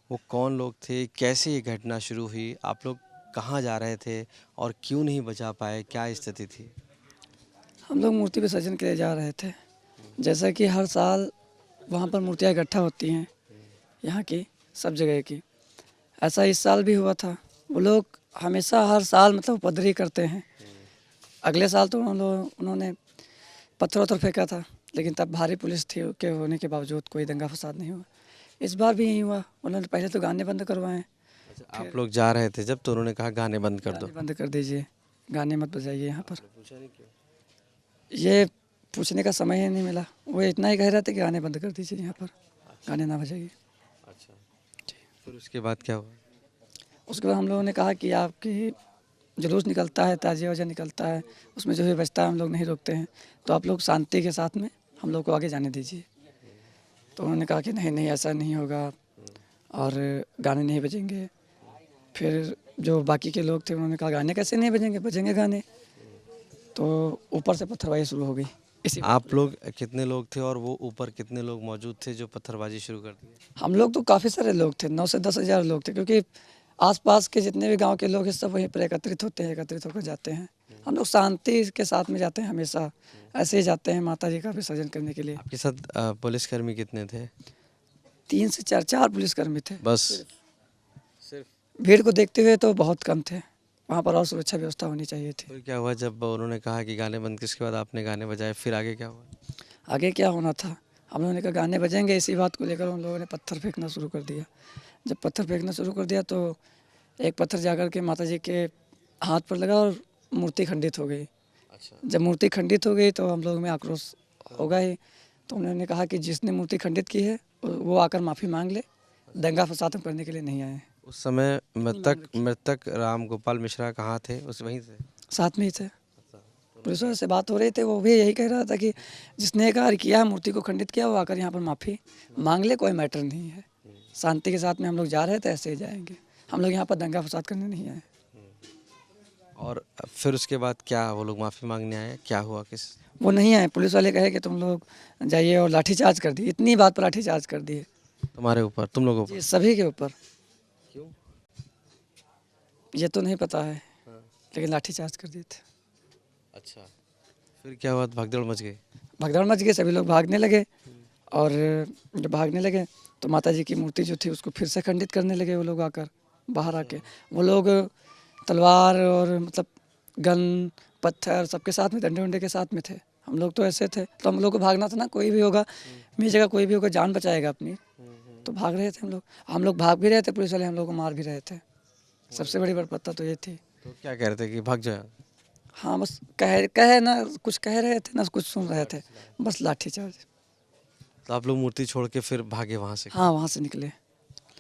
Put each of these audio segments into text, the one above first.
वो कौन लोग थे, कैसे ये घटना शुरू हुई, आप लोग कहाँ जा रहे थे और क्यों नहीं बचा पाए, क्या स्थिति थी? हम लोग मूर्ति विसर्जन के लिए जा रहे थे। जैसा कि हर साल वहाँ पर मूर्तियाँ इकट्ठा होती हैं, यहाँ की सब जगह की। ऐसा इस साल भी हुआ था। वो लोग हमेशा हर साल मतलब उपद्रवी करते हैं। अगले साल तो उन्होंने पत्थर वत्थर फेंका था, लेकिन तब भारी पुलिस थी के होने के बावजूद कोई दंगा फसाद नहीं हुआ। इस बार भी यही हुआ। उन्होंने पहले तो गाने बंद करवाए, अच्छा, फिर आप लोग जा रहे थे जब तो उन्होंने कहा गाने बंद कर दो। गाने बंद कर दीजिए, गाने मत बजाइए यहाँ पर। आपने पूछा नहीं क्यों? ये पूछने का समय ही नहीं मिला। वो इतना ही कह रहे थे कि गाने बंद कर दीजिए, यहाँ पर गाने ना बजाइए। अच्छा, फिर उसके बाद क्या हुआ? उसके बाद हम लोगों ने कहा कि आपकी जुलूस निकलता है, ताजिया वाजिया निकलता है, उसमें जो भी बजता है हम लोग नहीं रोकते हैं, तो आप लोग शांति के साथ में हम लोग को आगे जाने दीजिए। तो उन्होंने कहा कि नहीं नहीं ऐसा नहीं होगा और गाने नहीं बजेंगे। फिर जो बाकी के लोग थे उन्होंने कहा गाने कैसे नहीं बजेंगे, बजेंगे गाने। तो ऊपर से पत्थरबाजी शुरू हो गई इसी बात को आप लोग लेकर। कितने लोग थे और वो ऊपर कितने लोग मौजूद थे जो पत्थरबाजी शुरू कर दी? हम लोग तो काफ़ी सारे लोग थे, 9 से 10 हज़ार लोग थे, क्योंकि आसपास के जितने भी गांव के लोग हैं सब वहीं पर एकत्रित होते हैं, एकत्रित होकर जाते हैं। हम लोग शांति के साथ में जाते हैं हमेशा, ऐसे ही जाते हैं माता जी का विसर्जन करने के लिए। आपके साथ पुलिसकर्मी कितने थे? 3 से 4 पुलिसकर्मी थे। बस सिर्फ? भीड़ को देखते हुए तो बहुत कम थे, वहाँ पर और सुरक्षा व्यवस्था होनी चाहिए थी। फिर क्या हुआ जब उन्होंने कहा कि गाने बंद, किसके बाद आपने गाने बजाए, फिर आगे क्या हुआ? आगे क्या होना था, हम लोगों ने कहा गाने बजेंगे, इसी बात को लेकर उन लोगों ने पत्थर फेंकना शुरू कर दिया। जब पत्थर फेंकना शुरू कर दिया तो एक पत्थर जाकर के माता जी के हाथ पर लगा और मूर्ति खंडित हो गई। अच्छा, जब मूर्ति खंडित हो गई तो हम लोग में आक्रोश होगा ही। तो उन्होंने कहा कि जिसने मूर्ति खंडित की है वो आकर माफ़ी मांग ले, दंगा फसाद हम करने के लिए नहीं आए हैं। उस समय इतनी मांग मृतक रखी, मृतक राम गोपाल मिश्रा कहाँ थे? उस वहीं से? साथ में ही थे। अच्छा, पुलिस वाले से बात हो रही थी, वो भी यही कह रहा था कि जिसने कार्य किया है, मूर्ति को खंडित किया, वो आकर यहाँ पर माफ़ी मांग ले, कोई मैटर नहीं है। शांति के साथ में हम लोग जा रहे थे, ऐसे ही जाएंगे। हम लोग यहाँ पर दंगा फसाद करने नहीं आए। और फिर उसके बाद क्या वो लोग माफ़ी मांगने आए, क्या हुआ, किस? वो नहीं आए, पुलिस वाले कहे कि तुम लोग जाइए और लाठीचार्ज कर दिए। इतनी बात पर लाठीचार्ज कर दिए तुम्हारे ऊपर, तुम लोगों जी, पर? सभी के ऊपर। क्यों? ये तो नहीं पता है, हाँ। लेकिन लाठीचार्ज कर दिए थे। अच्छा, फिर क्या हुआ, भागदौड़ मच गई? भगदड़ मच गई, सभी लोग भागने लगे। और जब भागने लगे तो माता जी की मूर्ति जो थी उसको फिर से खंडित करने लगे वो लोग आकर, बाहर आके। वो लोग तलवार और मतलब गन, पत्थर सबके साथ में, डंडे वंडे के साथ में थे। हम लोग तो ऐसे थे, तो हम लोग को भागना था ना, कोई भी होगा मेरी जगह, कोई भी होगा जान बचाएगा अपनी। तो भाग रहे थे हम लोग भाग भी रहे थे, पुलिस वाले हम लोग को मार भी रहे थे। सबसे बड़ी बड़पत्ता तो ये थी। तो क्या कह रहे थे कि भाग जाओ? हाँ, बस कह कहे ना कुछ कह रहे थे ना कुछ सुन रहे थे, बस लाठीचार्ज। तो आप लोग मूर्ति छोड़ के फिर भागे वहाँ से? हाँ, वहाँ से निकले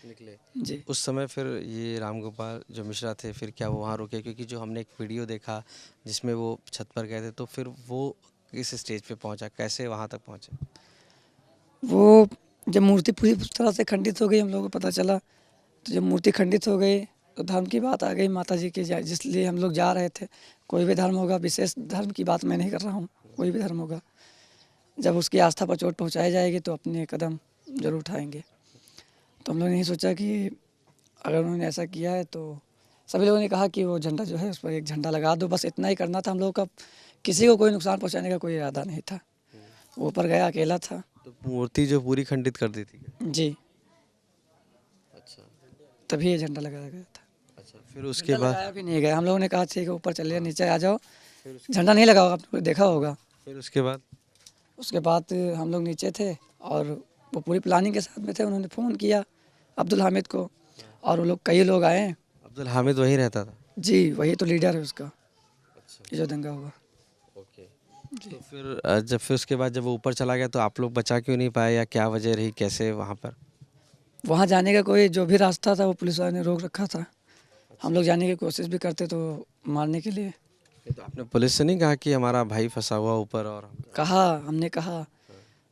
निकले? जी। उस समय फिर ये राम गोपाल जो मिश्रा थे, फिर क्या वो वहाँ रुके? क्योंकि जो हमने एक वीडियो देखा जिसमें वो छत पर गए थे, तो फिर वो किस स्टेज पे पहुँचा, कैसे वहाँ तक पहुँचे? वो जब मूर्ति पूरी तरह से खंडित हो गई, हम लोगों को पता चला, तो जब मूर्ति खंडित हो गई तो धर्म की बात आ गई माता जी की, जिस लिए हम लोग जा रहे थे। कोई भी धर्म होगा, विशेष धर्म की बात मैं नहीं कर रहा हूँ, कोई भी धर्म होगा, जब उसकी आस्था पर चोट पहुँचाई जाएगी तो अपने कदम जरूर उठाएंगे। तो हम लोगों ने नहीं सोचा कि अगर उन्होंने ऐसा किया है तो सभी लोगों ने कहा कि वो झंडा जो है उस पर एक झंडा लगा दो, बस इतना ही करना था हम लोगों का। किसी को कोई नुकसान पहुँचाने का कोई इरादा नहीं था। वो ऊपर गया अकेला था तो मूर्ति जो पूरी खंडित कर दी थी क्या? जी, अच्छा। तभी ये झंडा लगाया गया था। अच्छा, फिर उसके झंडा बाद? लगाया भी नहीं गया, हम लोगों ने कहा ठीक है ऊपर चलिए, नीचे आ जाओ। फिर उसके झंडा नहीं लगा होगा, आपने देखा होगा। फिर उसके बाद? उसके बाद हम लोग नीचे थे और वो पूरी प्लानिंग के साथ में थे। उन्होंने फ़ोन किया अब्दुल हामिद को और वो लोग कई लोग आए। अब्दुल हामिद वहीं रहता था? जी, वही तो लीडर है उसका, अच्छा, ये जो दंगा हुआ। ओके। जी, तो फिर जब फिर उसके बाद जब वो ऊपर चला गया तो आप लोग बचा क्यों नहीं पाए, या क्या वजह रही, कैसे वहाँ पर? वहाँ जाने का कोई जो भी रास्ता था वो पुलिस वाले ने रोक रखा था। हम लोग जाने की कोशिश भी करते तो मारने के लिए। ये तो आपने पुलिस से नहीं कहा कि हमारा भाई फंसा हुआ ऊपर और हम? कहा, हमने कहा,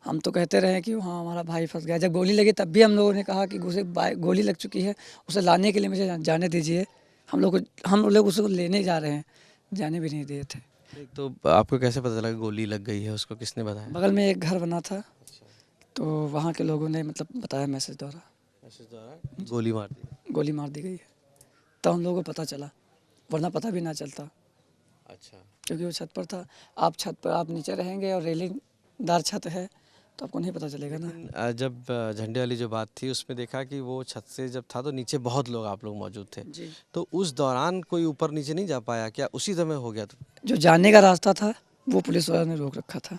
हम तो कहते रहे कि हाँ हमारा भाई फंस गया। जब गोली लगी तब भी हम लोगों ने कहा कि उसे गोली लग चुकी है, उसे लाने के लिए मुझे जाने दीजिए। हम लोग उसको लेने जा रहे हैं, जाने भी नहीं दिए थे। नहीं, तो आपको कैसे पता चला कि गोली लग गई है, उसको किसने बताया? बगल में एक घर बना था, अच्छा। तो वहाँ के लोगों ने मतलब बताया मैसेज द्वारा। कोशिश द्वारा गोली मार दी। गोली मार दी गई है। तब हम लोगों को पता चला, वरना पता भी ना चलता, अच्छा। क्योंकि वो छत पर था। आप छत पर, आप नीचे रहेंगे और रेलिंगदार छत है तो आपको नहीं पता चलेगा ना। लेकिन जब झंडे वाली जो बात थी उसमें देखा कि वो छत से जब था तो नीचे बहुत लोग आप लोग मौजूद थे, जी। तो उस दौरान कोई ऊपर नीचे नहीं जा पाया क्या? उसी समय हो गया तो? जो जाने का रास्ता था वो पुलिस वालों ने रोक रखा था।